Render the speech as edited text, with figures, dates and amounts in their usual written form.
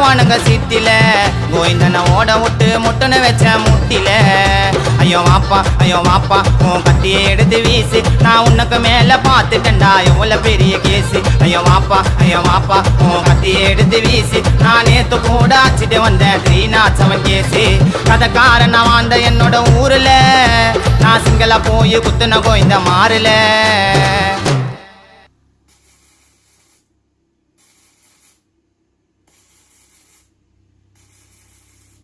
போடுவானுங்க சிட்டில கோவிந்தனை ஓட விட்டு முட்டுன்னு வச்ச முட்டில ஐயோ வாப்பா உன் கத்தியை எடுத்து வீசு நான் உனக்கு மேல பார்த்துட்டேன்டா எவ்வளவு பெரிய கேசு ஐயோ வாப்பா உன் கத்தியை எடுத்து வீசு நான் நேத்து கூட ஆச்சிட்டு வந்தேன் 307 கேசு கதைக்காரன் நான் வாழ்ந்த என்னோட ஊர்ல நான் சிங்கள போய் குத்துன கோவிந்த மாறல